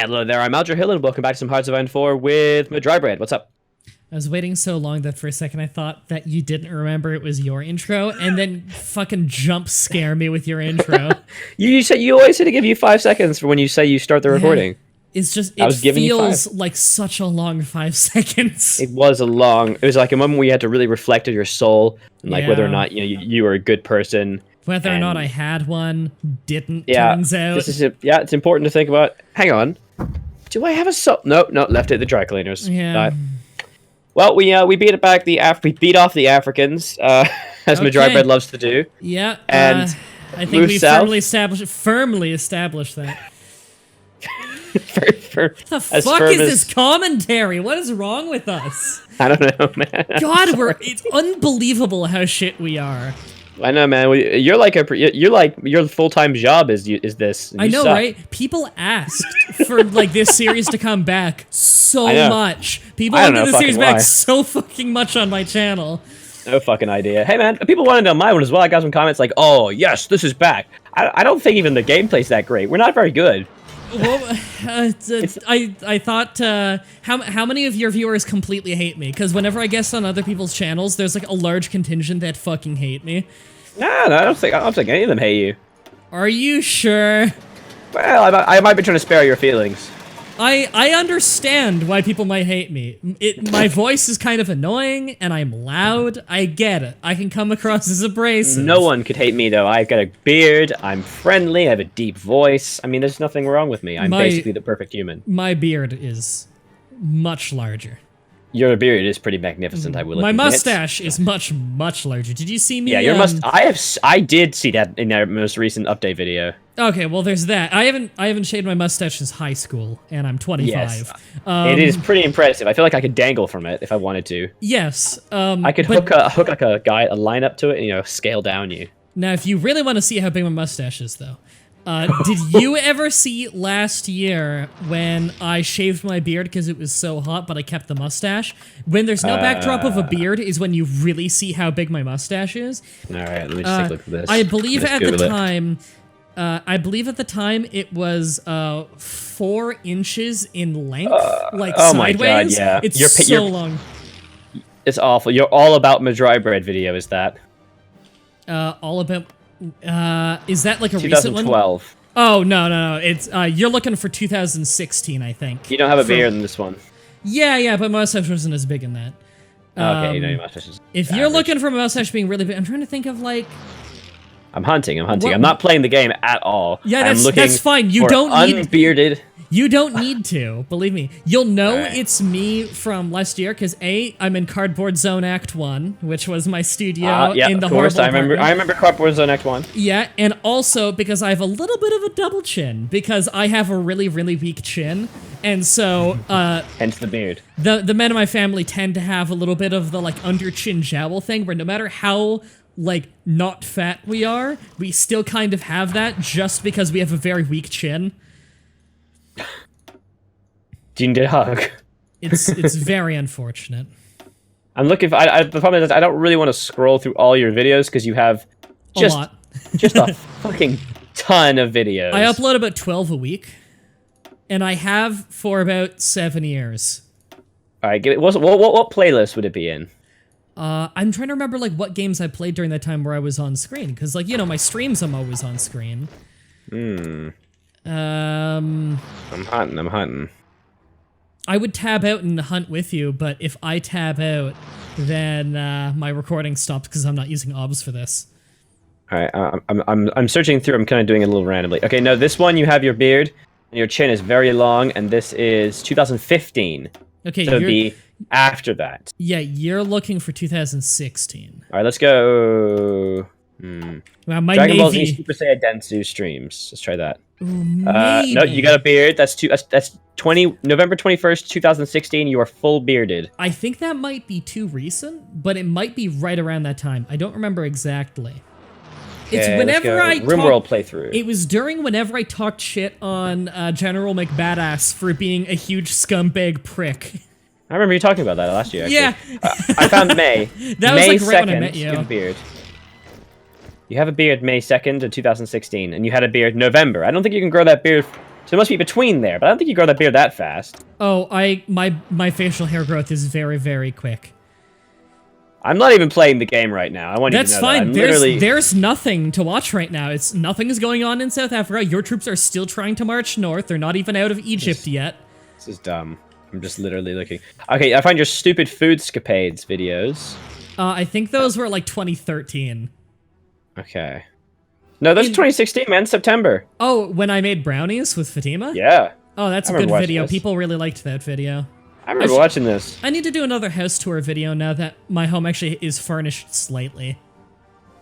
Hello there, I'm Aldra Hill and welcome back to some Hearts of Iron 4 with Mah-Dry-Bread. What's up? I was waiting so long that for a second I thought that you didn't remember it was your intro, and then fucking jump scare me with your intro. You always say to give you 5 seconds for when you say you start the recording. It's just, it feels like such a long 5 seconds. It was like a moment where you had to really reflect on your soul and like whether or not you were a good person. Whether or not I had one, turns out. It's important to think about. Hang on. Do I have a soul? No, left it at the dry cleaners. Yeah. Well, we beat it back. We beat off the Africans, as Mah-Dry-Bread loves to do. Yeah. And I think we firmly established that. What the fuck is this commentary? What is wrong with us? I don't know, man. God, it's unbelievable how shit we are. I know, man. Your full-time job is this. I know, right? People asked for like this series to come back so much. People wanted this series back so fucking much on my channel. No fucking idea. Hey, man, people wanted on my one as well. I got some comments like, "Oh, yes, this is back." I don't think even the gameplay's that great. We're not very good. Well, I thought, how many of your viewers completely hate me? Because whenever I guest on other people's channels, there's like a large contingent that fucking hate me. No, I don't think any of them hate you. Are you sure? Well, I might be trying to spare your feelings. I understand why people might hate me. My voice is kind of annoying, and I'm loud. I get it. I can come across as abrasive. No one could hate me, though. I've got a beard, I'm friendly, I have a deep voice. I mean, there's nothing wrong with me. I'm basically the perfect human. My beard is much larger. Your beard is pretty magnificent, I will admit. My mustache is much, much larger. Did you see me? Yeah, I did see that in our most recent update video. Okay, well, there's that. I haven't shaved my mustache since high school, and I'm 25. Yes, it is pretty impressive. I feel like I could dangle from it if I wanted to. Yes. I could hook like a line up to it and scale down you. Now, if you really want to see how big my mustache is, though, did you ever see last year when I shaved my beard because it was so hot, but I kept the mustache? When there's no backdrop of a beard is when you really see how big my mustache is. All right, let me just take a look at this. I believe at the time, it was 4 inches in length, like oh sideways. My God, yeah. It's so long. It's awful. You're all about Mah-Dry-Bread video, is that? All about. Is that like a 2012. recent one? Oh no! It's you're looking for 2016, I think. You don't have a beard in this one. Yeah, but my mustache wasn't as big in that. Okay, your mustache is if you're looking for a mustache being really big, I'm trying to think of like. I'm hunting. I'm not playing the game at all. Yeah, that's fine. You don't need unbearded. You don't need to, believe me. You'll know it's me from last year because I'm in Cardboard Zone Act 1, which was my studio in the horrible apartment. I remember Cardboard Zone Act 1. Yeah, and also because I have a little bit of a double chin because I have a really, really weak chin, and so hence the beard. The men in my family tend to have a little bit of the like under chin jowl thing, where no matter how like not fat we are, we still kind of have that just because we have a very weak chin. Do you need a hug? It's very unfortunate. I'm looking for. The problem is I don't really want to scroll through all your videos because you have just a fucking ton of videos. I upload about 12 a week, and I have for about 7 years. All right, what playlist would it be in? I'm trying to remember like what games I played during that time where I was on screen, because like my streams I'm always on screen. I'm hunting. I would tab out and hunt with you, but if I tab out, then my recording stops because I'm not using OBS for this. All right, I'm searching through. I'm kind of doing it a little randomly. Okay, no, this one you have your beard and your chin is very long, and this is 2015. Okay, so it'd be after that. Yeah, you're looking for 2016. All right, let's go. Well, my Dragon Ball Z Super Saiyan Densu streams. Let's try that. Ooh, no, you got a beard. That's November 21st, 2016. You are full bearded. I think that might be too recent, but it might be right around that time. I don't remember exactly. It's whenever I RimWorld playthrough. It was during whenever I talked shit on General McBadass for being a huge scumbag prick. I remember you talking about that last year. Actually. Yeah. I found May. That May was like right 2nd, when I met you. You have a beard. You have a beard May 2nd of 2016, and you had a beard November. I don't think you can grow that beard So it must be between there, but I don't think you grow that beard that fast. Oh, my facial hair growth is very, very quick. I'm not even playing the game right now. I want you to know That's fine. that. There's nothing to watch right now. Nothing is going on in South Africa. Your troops are still trying to march north. They're not even out of Egypt yet. This is dumb. I'm just literally looking. Okay, I find your stupid foodscapades videos. I think those were like 2013. Okay. No, those are 2016, man. September. Oh, when I made brownies with Fatima? Yeah. Oh, that's a good video. People really liked that video. I remember watching this. I need to do another house tour video now that my home actually is furnished slightly.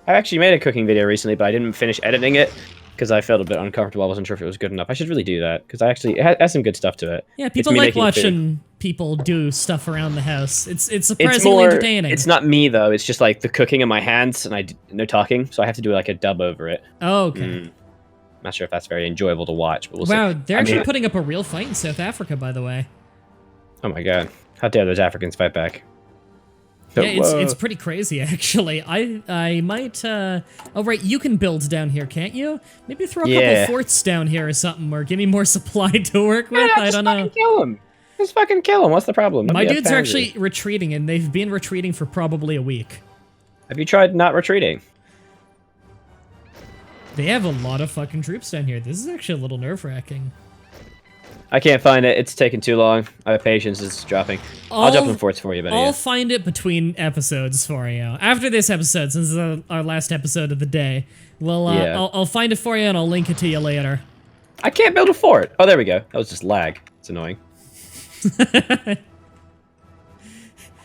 I actually made a cooking video recently, but I didn't finish editing it because I felt a bit uncomfortable. I wasn't sure if it was good enough. I should really do that because it has some good stuff to it. Yeah, people like watching people do stuff around the house. It's surprisingly more entertaining. It's not me though. It's just like the cooking in my hands and they're talking, so I have to do like a dub over it. Oh, okay. Not sure if that's very enjoyable to watch, but we'll wow, see. they're actually putting up a real fight in South Africa, by the way. Oh my god. How dare those Africans fight back? Yeah, it's pretty crazy, actually. I might, oh, right, you can build down here, can't you? Maybe throw a couple forts down here or something, or give me more supply to work with? I don't know. Kill him. Just fucking kill him. What's the problem? My dudes are actually retreating, and they've been retreating for probably a week. Have you tried not retreating? They have a lot of fucking troops down here. This is actually a little nerve-wracking. I can't find it. It's taking too long. My patience is dropping. I'll jump in forts for you, buddy. I'll find it between episodes for you. After this episode, since it's our last episode of the day, well, I'll find it for you and I'll link it to you later. I can't build a fort. Oh, there we go. That was just lag. It's annoying.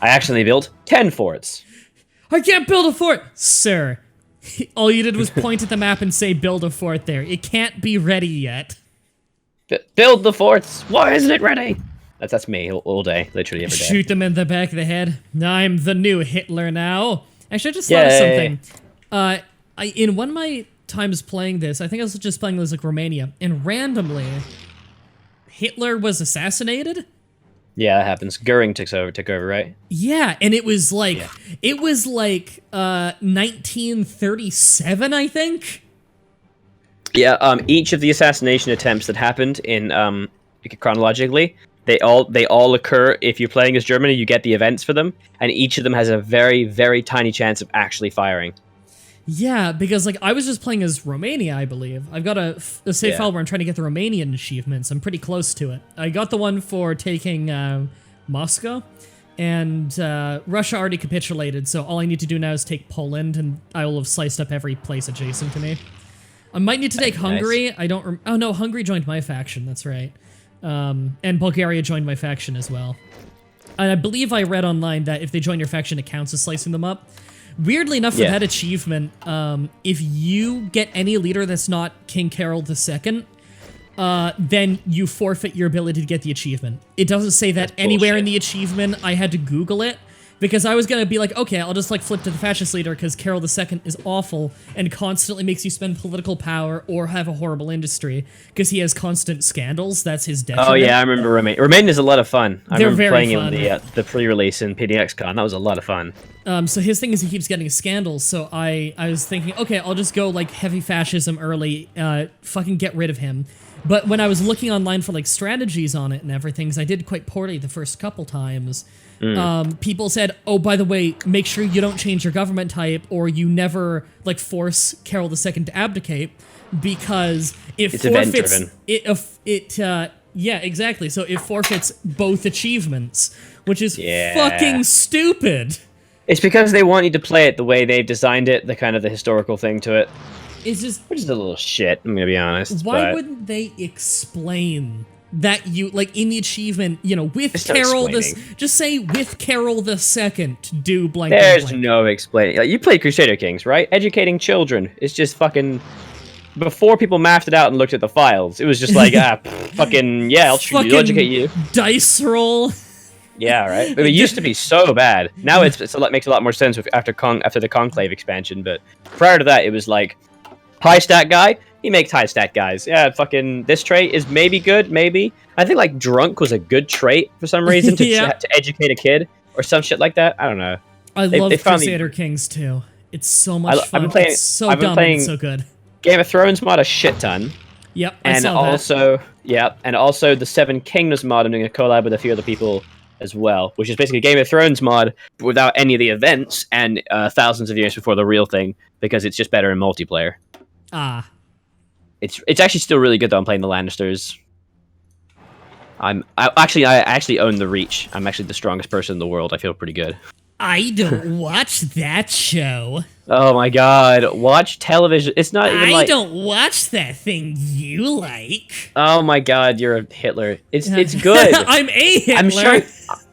I actually built 10 forts. I can't build a fort! Sir, all you did was point at the map and say build a fort there. It can't be ready yet. Build the forts. Why isn't it ready? That's me all day, literally every day. Shoot them in the back of the head. I'm the new Hitler now. Actually, I just thought of something. In one of my times playing this, I think I was just playing this like Romania, and randomly, Hitler was assassinated. Yeah, that happens. Goering took over, right? Yeah, and it was like 1937, I think. Yeah, each of the assassination attempts that happened in chronologically, they all occur if you're playing as Germany. You get the events for them, and each of them has a very, very tiny chance of actually firing. Yeah, because like I was just playing as Romania, I believe. I've got a save file where I'm trying to get the Romanian achievements. I'm pretty close to it. I got the one for taking Moscow, and Russia already capitulated. So all I need to do now is take Poland, and I will have sliced up every place adjacent to me. I might need to take Hungary. Nice. I don't. Oh no, Hungary joined my faction. That's right. And Bulgaria joined my faction as well. And I believe I read online that if they join your faction, it counts as slicing them up. Weirdly enough, for that achievement, if you get any leader that's not King Carol II, then you forfeit your ability to get the achievement. It doesn't say that anywhere in the achievement. I had to Google it. Because I was going to be like, okay, I'll just like flip to the fascist leader because Carol II is awful and constantly makes you spend political power or have a horrible industry because he has constant scandals. That's his detriment. Oh yeah, I remember Romania. Romania is a lot of fun. I They're remember very playing fun. in the pre-release in PDXCon. That was a lot of fun. So his thing is he keeps getting scandals. So I was thinking, okay, I'll just go like heavy fascism early, fucking get rid of him. But when I was looking online for like strategies on it and everything, because I did quite poorly the first couple times, people said, oh, by the way, make sure you don't change your government type or you never like force Carol II to abdicate because it forfeits yeah, exactly. So it forfeits both achievements, which is fucking stupid. It's because they want you to play it the way they've designed it, the kind of the historical thing to it. It's just which is a little shit, I'm gonna be honest. Why wouldn't they explain that you like in the achievement, you know, with Carol just say with Carol II do blank. There's no explaining. Like, you played Crusader Kings, right? Educating children. It's just fucking before people mapped it out and looked at the files, it was just like fucking I'll educate you. Dice roll. Yeah, right. But it used to be so bad. Now it makes a lot more sense after the Conclave expansion, but prior to that it was like high stat guy, he makes high stat guys. Yeah, fucking this trait is maybe good, maybe. I think like drunk was a good trait for some reason to educate a kid or some shit like that. I don't know. I love Crusader Kings too. It's so much fun. It's so dumb and so good. Game of Thrones mod a shit ton. Yep, and also Yeah, and also the Seven Kingdoms mod. I'm doing a collab with a few other people as well, which is basically a Game of Thrones mod without any of the events and thousands of years before the real thing, because it's just better in multiplayer. Ah. It's actually still really good though. I'm playing the Lannisters. I actually own the Reach. I'm actually the strongest person in the world. I feel pretty good. I don't watch that show. Oh my god, watch television. It's not even I don't watch that thing you like. Oh my god, you're a Hitler. It's good. I'm a Hitler.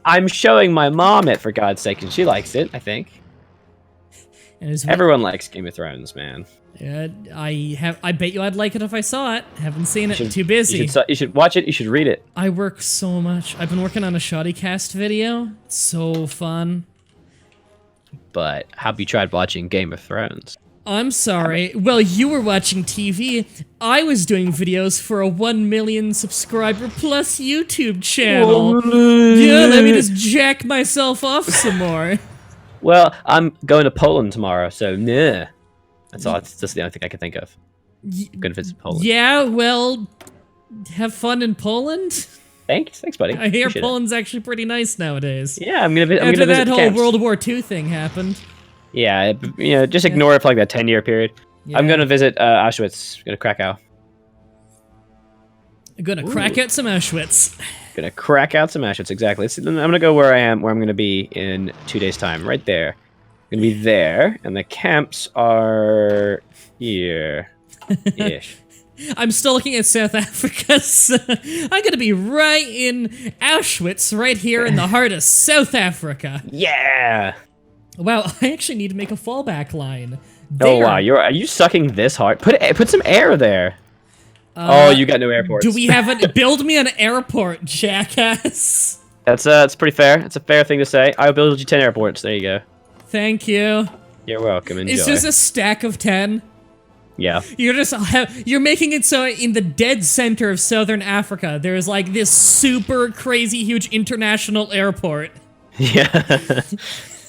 I'm showing my mom it, for God's sake, and she likes it, I think. Everyone likes Game of Thrones, man. I bet you I'd like it if I saw it. Haven't seen it. Too busy. You should watch it. You should read it. I work so much. I've been working on a Shoddycast video. It's so fun. But have you tried watching Game of Thrones? I'm sorry. Well, you were watching TV. I was doing videos for a 1 million subscriber plus YouTube channel. Yeah, let me just jack myself off some more. Well, I'm going to Poland tomorrow, so nah. That's all. That's just the only thing I can think of. I'm gonna visit Poland. Yeah, well, have fun in Poland. Thanks, buddy. I hear Poland's actually pretty nice nowadays. Yeah, I'm gonna visit. After that whole camps. World War II thing happened. Yeah, just ignore it for like that 10-year period. Yeah. I'm gonna visit Auschwitz. Go to Krakow. I'm gonna crack out some Auschwitz. Gonna crack out some Auschwitz, exactly. I'm gonna go where I'm gonna be in 2 days' time, right there. I'm gonna be there, and the camps are here-ish. I'm still looking at South Africa, so I'm gonna be right in Auschwitz, right here in the heart of South Africa. Yeah! Wow, I actually need to make a fallback line. Oh wow, are you sucking this hard? Put some air there. Oh, you got no airports. Do we have build me an airport, jackass? That's pretty fair. It's a fair thing to say. I'll build you 10 airports. There you go. Thank you. You're welcome. Enjoy. It's just a stack of 10. Yeah. You're making it so in the dead center of southern Africa, there's like this super crazy huge international airport. Yeah.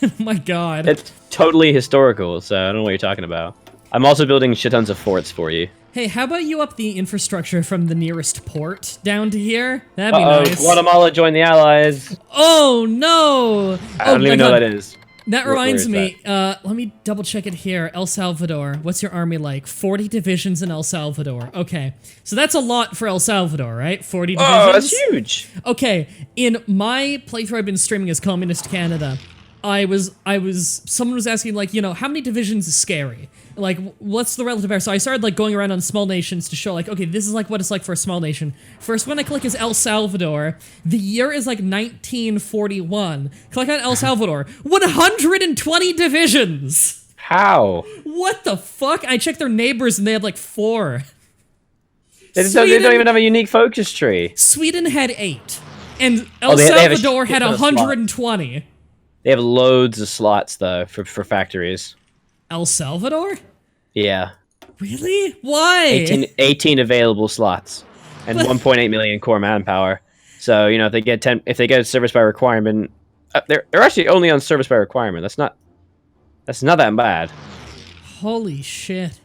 Oh my god. It's totally historical, so I don't know what you're talking about. I'm also building shit tons of forts for you. Hey, how about you up the infrastructure from the nearest port down to here? That'd be nice. Guatemala joined the Allies. Oh no! I don't even know what that is. That reminds me, let me double check it here. El Salvador, what's your army like? 40 divisions in El Salvador. Okay, so that's a lot for El Salvador, right? 40 divisions? Oh, that's huge! Okay, in my playthrough I've been streaming as Communist Canada, someone was asking, like, how many divisions is scary? Like, what's the relative error? So I started, like, going around on small nations to show, like, okay, this is, like, what it's like for a small nation. First one I click is El Salvador. The year is, like, 1941. Click on El Salvador. 120 divisions! How? What the fuck? I checked their neighbors and they had, like, 4. They don't even have a unique focus tree. Sweden had 8. And El Salvador had 120. They have loads of slots, though, for factories. El Salvador? Yeah. Really? Why? 18 available slots, and 1.8 million core manpower. So if they get a service by requirement, they're actually only on service by requirement. That's not that bad. Holy shit.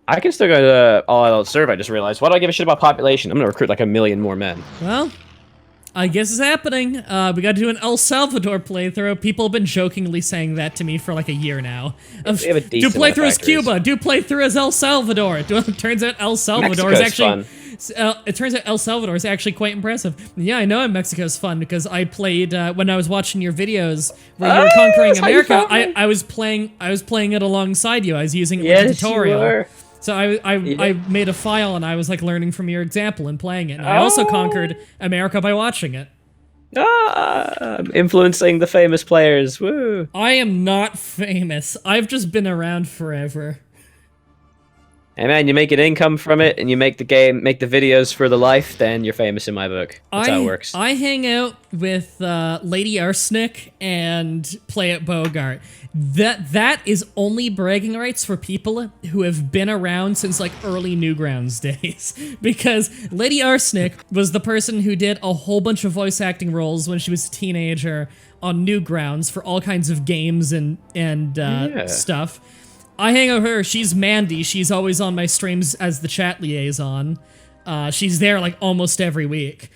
I can still go to all adult serve. I just realized. Why do I give a shit about population? I'm gonna recruit like 1 million more men. Well, I guess it's happening. We gotta do an El Salvador playthrough. People have been jokingly saying that to me for like a year now. Do playthrough as Cuba. Do playthrough as El Salvador. Turns out El Salvador is actually... it turns out El Salvador is actually quite impressive. Yeah, I know Mexico's fun because I played, when I was watching your videos where you were conquering America, I was playing it alongside you. I was using it with the tutorial. You were. So I made a file and I was like learning from your example and playing it. And I also conquered America by watching it. Influencing the famous players. Woo! I am not famous. I've just been around forever. Hey man, you make an income from it and you make the videos for the life, then you're famous in my book. That's how it works. I hang out with Lady Arsenic and play at Bogart. That is only bragging rights for people who have been around since like early Newgrounds days. Because Lady Arsenic was the person who did a whole bunch of voice acting roles when she was a teenager on Newgrounds for all kinds of games and stuff. I hang out with her. She's Mandy. She's always on my streams as the chat liaison. She's there like almost every week.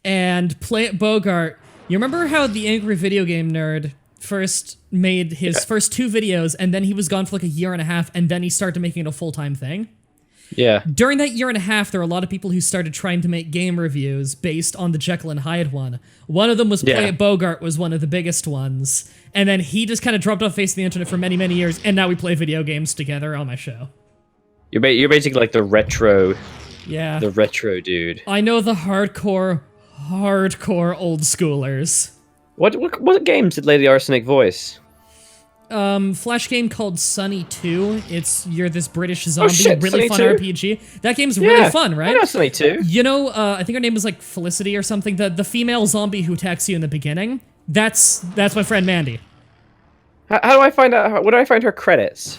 And Play It Bogart, you remember how the Angry Video Game Nerd first made his first 2 videos, and then he was gone for like a year and a half, and then he started making it a full-time thing? Yeah. During that year and a half, there were a lot of people who started trying to make game reviews based on the Jekyll and Hyde one. One of them was Play It Bogart, was one of the biggest ones. And then he just kind of dropped off the face of the internet for many, many years, and now we play video games together on my show. You're basically like the retro... Yeah. The retro dude. I know the hardcore old schoolers. What games did Lady Arsenic voice? Flash game called Sunny 2. You're this British zombie, Sunny really fun 2? RPG. That game's really fun, right? I know Sunny 2. You know, I think her name was like Felicity or something. The female zombie who attacks you in the beginning. That's my friend Mandy. How do I find out? Where do I find her credits?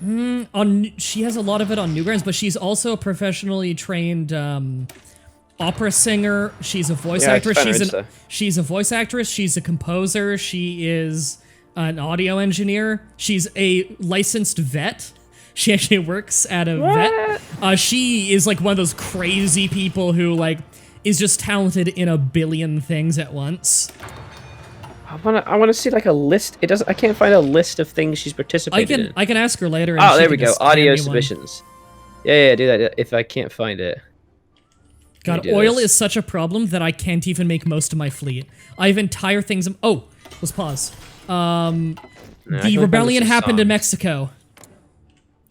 She has a lot of it on Newgrounds, but she's also a professionally trained opera singer. She's a voice actress. She's a voice actress. She's a composer. She is an audio engineer. She's a licensed vet. She actually works at a vet. She is like one of those crazy people who like is just talented in a billion things at once. I wanna see like a list. I can't find a list of things she's participated in. I can ask her later. Oh, there we go. Audio submissions. Yeah, do that if I can't find it. God, oil is such a problem that I can't even make most of my fleet. I have entire things. Oh, let's pause. The rebellion happened in Mexico.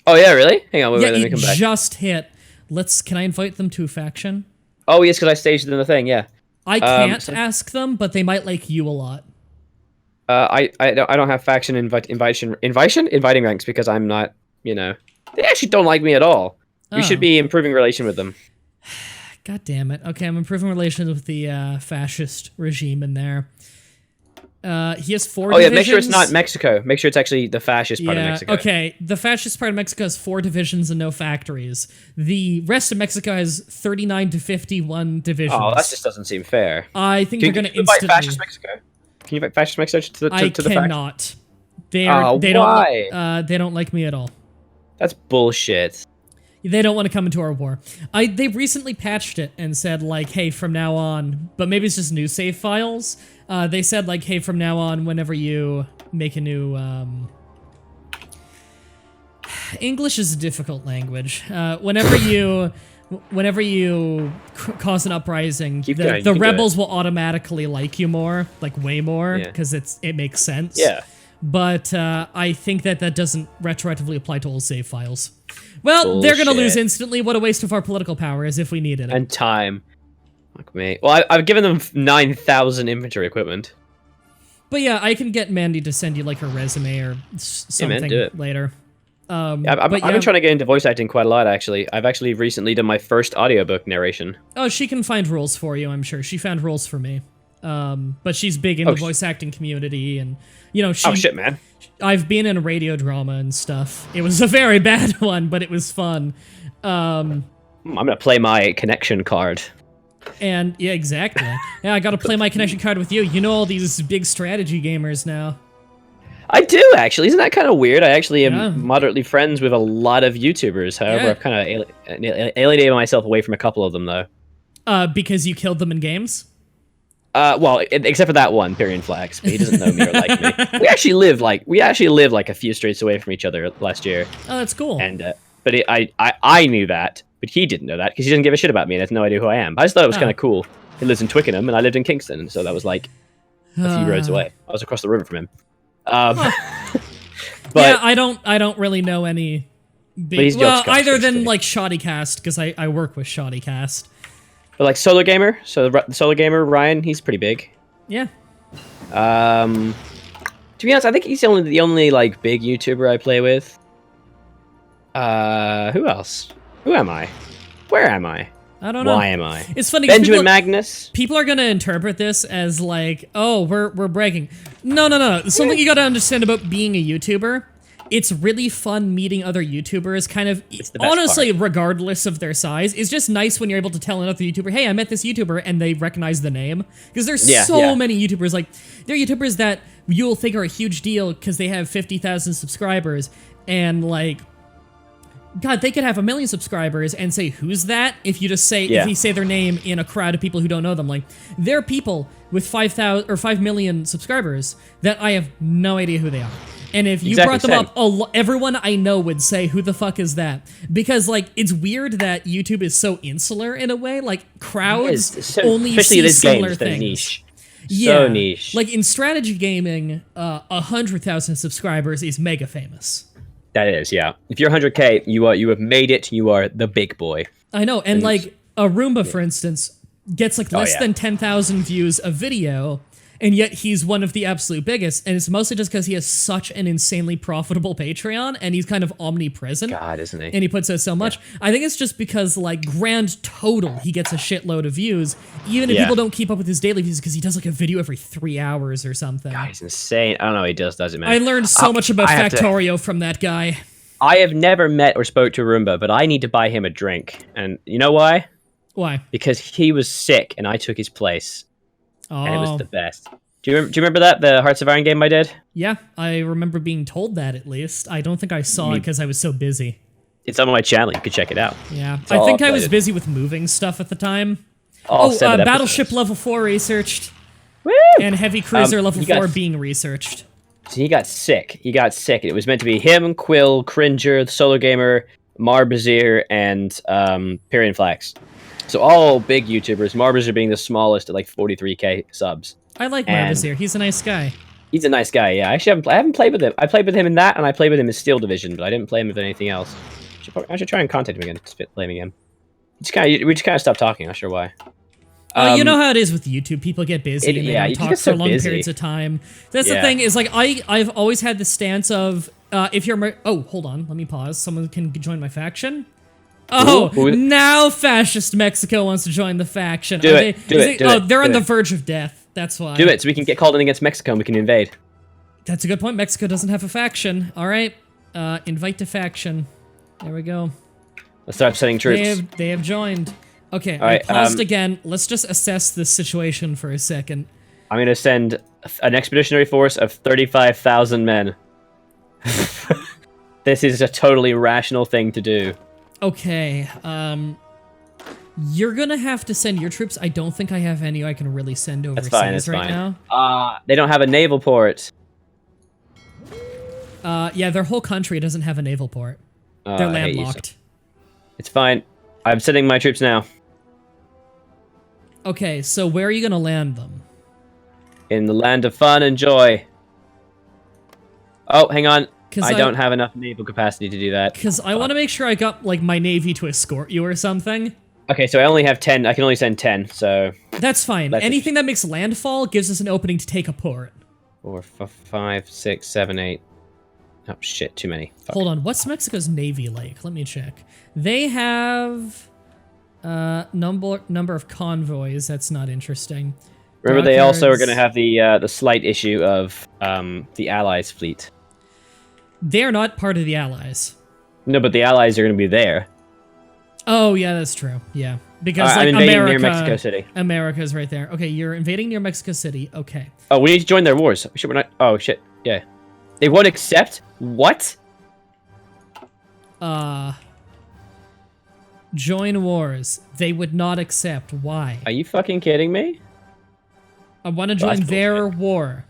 Oh yeah, really? Hang on, wait, let me come back. It just hit. Can I invite them to a faction? Oh yes, because I staged it in the thing. Yeah. I can't ask them, but they might like you a lot. I don't have faction inviting ranks because I'm not, they actually don't like me at all. We should be improving relation with them. God damn it. Okay, I'm improving relations with the fascist regime in there. He has 4 divisions. Oh yeah, make sure it's not Mexico. Make sure it's actually the fascist part of Mexico. Okay, the fascist part of Mexico has 4 divisions and no factories. The rest of Mexico has 39 to 51 divisions. Oh, that just doesn't seem fair. I think they're going to instantly... fascist Mexico? Can you invite fascist Mexico to the faction? I cannot. They don't like me at all. That's bullshit. They don't want to come into our war. They recently patched it and said, like, hey, from now on, but maybe it's just new save files. They said, like, hey, from now on, whenever you make a new... English is a difficult language. Whenever you cause an uprising, the rebels will automatically like you more, like way more, because it makes sense. Yeah. But I think that doesn't retroactively apply to all save files. Well, they're gonna lose instantly. What a waste of our political power as if we needed it. And time. Fuck me. Well, I've given them 9,000 infantry equipment. But yeah, I can get Mandy to send you like her resume or something later. I've been trying to get into voice acting quite a lot, actually. I've actually recently done my first audiobook narration. Oh, she can find roles for you, I'm sure. She found roles for me. But she's big in the voice acting community, and, oh, shit, man. I've been in a radio drama and stuff. It was a very bad one, but it was fun. I'm gonna play my connection card. And, yeah, exactly. Yeah, I gotta play my connection card with you. You know all these big strategy gamers now. I do, actually. Isn't that kind of weird? I actually am moderately friends with a lot of YouTubers. However, I've kind of alienated myself away from a couple of them, though. Because you killed them in games? Well, except for that one, Pyrian Flax, but he doesn't know me or like me. We actually live like a few streets away from each other last year. Oh, that's cool. And but I knew that, but he didn't know that because he doesn't give a shit about me and has no idea who I am. I just thought it was kind of cool. He lives in Twickenham and I lived in Kingston, so that was like a few roads away. I was across the river from him. But yeah, I don't really know any big, other than like Shoddycast, because I work with Shoddycast. But like Solar Gamer, so the Solar Gamer Ryan, he's pretty big. Yeah. To be honest, I think he's the only like big YouTuber I play with. Who else? Who am I? Where am I? I don't know. Why am I? It's funny. Benjamin Magnus. People are gonna interpret this as like, oh, we're bragging. No. Something you gotta understand about being a YouTuber. It's really fun meeting other YouTubers, kind of, honestly, regardless of their size. It's just nice when you're able to tell another YouTuber, hey, I met this YouTuber, and they recognize the name. Because there's so many YouTubers, like, there are YouTubers that you'll think are a huge deal because they have 50,000 subscribers, and, like, God, they could have 1 million subscribers and say, who's that? If you just say, Yeah. if you say their name in a crowd of people who don't know them, like, there are people with 5,000 or 5 million subscribers that I have no idea who they are. And if you brought them up, everyone I know would say, who the fuck is that? Because, like, it's weird that YouTube is so insular in a way. Like, crowds only see similar things. Niche. Yeah, so niche. like in strategy gaming, 100,000 subscribers is mega famous. That is, yeah. If you're 100K, you have made it. You are the big boy. I know, and like a Roomba, for instance, gets like less than 10,000 views a video, and yet he's one of the absolute biggest, and it's mostly just because he has such an insanely profitable Patreon, and he's kind of omnipresent. God, isn't he? And he puts out so much. Yeah. I think it's just because, like, grand total, he gets a shitload of views, even if people don't keep up with his daily views, because he does, like, a video every 3 hours or something. God, he's insane. I don't know what he doesn't, man. I learned so much about Factorio from that guy. I have never met or spoke to Roomba, but I need to buy him a drink. And you know why? Why? Because he was sick, and I took his place. Oh. And it was the best. Do you remember that, the Hearts of Iron game I did? Yeah, I remember being told that, at least. I don't think I saw it because I was so busy. It's on my channel. You could check it out. Yeah, I think I was busy with moving stuff at the time. Battleship level 4 researched. Woo! And Heavy Cruiser level 4 being researched. So he got sick. It was meant to be him, Quill, Cringer, the Solar Gamer, Marbazir, and Pyrian Flax. So all big YouTubers, Marbazir being the smallest at like 43K subs. I like Marbazir. He's a nice guy. He's a nice guy, yeah. Actually, I haven't played with him. I played with him in that, and I played with him in Steel Division, but I didn't play him with anything else. I should try and contact him again to play him again. We just kind of stopped talking. Not sure why. You know how it is with YouTube. People get busy and they don't talk for long periods of time. That's the thing, is like I've always had the stance of if you're hold on, let me pause. Someone can join my faction. Oh, now fascist Mexico wants to join the faction. Do it. They're on the verge of death. That's why. Do it so we can get called in against Mexico and we can invade. That's a good point. Mexico doesn't have a faction. All right. Invite to faction. There we go. Let's start sending troops. They have joined. Okay, all right, I paused again. Let's just assess this situation for a second. I'm going to send an expeditionary force of 35,000 men. This is a totally rational thing to do. Okay, you're gonna have to send your troops. I don't think I have any I can really send overseas right now. They don't have a naval port. Yeah, their whole country doesn't have a naval port. They're landlocked. It's fine. I'm sending my troops now. Okay, so where are you gonna land them? In the land of fun and joy. Oh, hang on. I don't have enough naval capacity to do that. Because I want to make sure I got, like, my navy to escort you or something. Okay, so I only have 10. I can only send 10, so... That's fine. Anything that makes landfall gives us an opening to take a port. 4, 5, 6, 7, 8. Oh, shit, too many. Fuck. Hold on, what's Mexico's navy like? Let me check. They have... number of convoys. That's not interesting. Remember, they also are going to have the slight issue of the Allies' fleet. They're not part of the Allies. No, but the Allies are going to be there. Oh, yeah, that's true. Yeah. Because, like, I'm invading near Mexico City. America's right there. Okay, you're invading near Mexico City. Okay. Oh, we need to join their wars. Shit, we're not... Oh, shit. Yeah. They won't accept? What? Join wars. They would not accept. Why? Are you fucking kidding me? I want to join their war.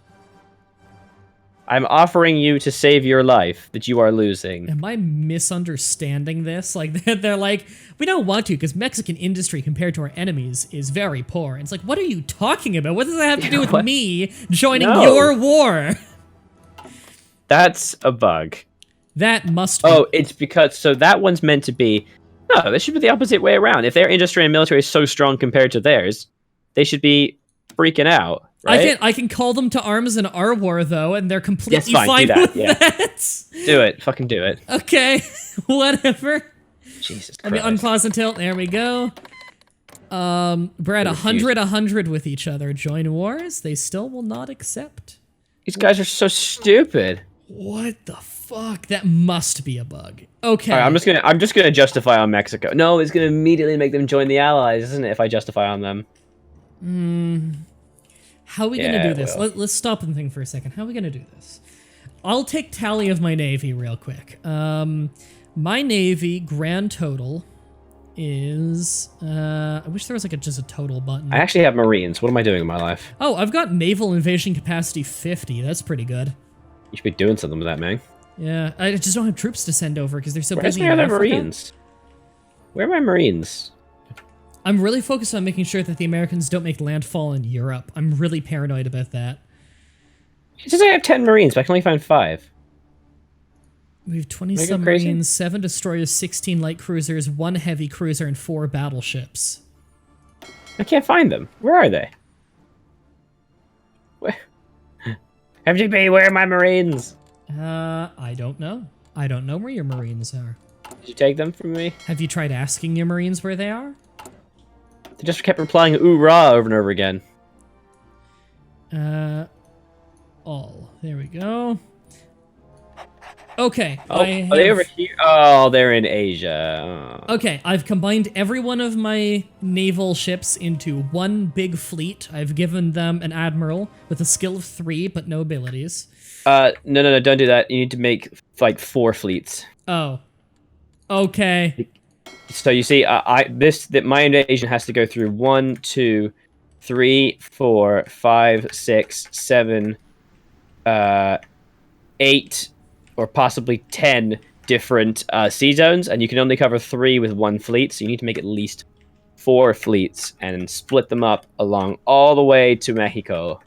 I'm offering you to save your life that you are losing. Am I misunderstanding this? Like, they're like, we don't want to because Mexican industry compared to our enemies is very poor. And it's like, what are you talking about? What does that have to do with me joining your war? That's a bug. That must be. Oh, it's because, so that one's meant to be, no, this should be the opposite way around. If their industry and military is so strong compared to theirs, they should be freaking out. Right? I can call them to arms in our war, though, and they're completely fine with that. Do it. Fucking do it. Okay, whatever. Jesus Christ. I mean, unpause and tilt. There we go. We're at 100 with each other. Join wars. They still will not accept. These guys are so stupid. What the fuck? That must be a bug. Okay. All right, I'm just gonna justify on Mexico. No, it's gonna immediately make them join the Allies, isn't it? If I justify on them. How are we going to do this? Let's stop and think for a second. How are we going to do this? I'll take tally of my navy real quick. My Navy grand total is... I wish there was like just a total button. I actually have Marines. What am I doing in my life? Oh, I've got naval invasion capacity 50. That's pretty good. You should be doing something with that, man. Yeah, I just don't have troops to send over because they're so Where's busy my in other Africa. Marines? Where are my Marines? I'm really focused on making sure that the Americans don't make landfall in Europe. I'm really paranoid about that. It says I have 10 Marines, but I can only find 5. We have 20 Am I going crazy? submarines, 7 destroyers, 16 light cruisers, 1 heavy cruiser, and 4 battleships. I can't find them. Where are they? Where? FGB, where are my Marines? I don't know. I don't know where your Marines are. Did you take them from me? Have you tried asking your Marines where they are? They just kept replying "oorah" over and over again. All. There we go. Okay. Oh, are they over here? Oh, they're in Asia. Oh. Okay, I've combined every one of my naval ships into one big fleet. I've given them an admiral with a skill of 3, but no abilities. No, don't do that. You need to make, like, 4 fleets. Oh. Okay. So you see, my invasion has to go through 1, 2, 3, 4, 5, 6, 7, 8, or possibly 10 different sea zones, and you can only cover 3 with 1 fleet, so you need to make at least 4 fleets and split them up along all the way to Mexico.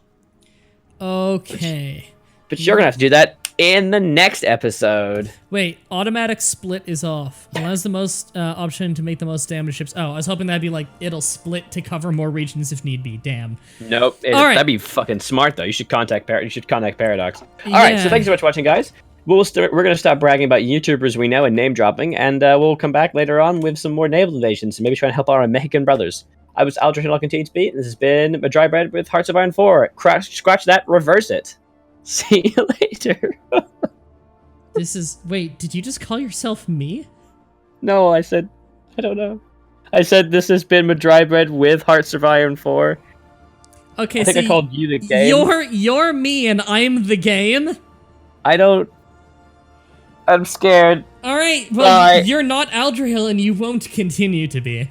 Okay. But you're gonna have to do that in the next episode. Wait, automatic split is off. Allows the most option to make the most damage ships. Oh, I was hoping that'd be like, it'll split to cover more regions if need be. Damn. Nope. All right. That'd be fucking smart, though. You should contact Paradox. All right, so thanks so much for watching, guys. We're going to stop bragging about YouTubers we know and name dropping, and we'll come back later on with some more naval invasions and maybe try and help our Mexican brothers. I was Aldra Hill and I, and this has been Mah-Dry-Bread with Hearts of Iron 4. Scratch that, reverse it. See you later. Wait, did you just call yourself me? No, I don't know. I said this has been Mah-Dry-Bread with Hearts of Iron 4. Okay, I think I called you the game. You're me and I'm the game? I'm scared. Alright, well, you're not Aldra Hill and you won't continue to be.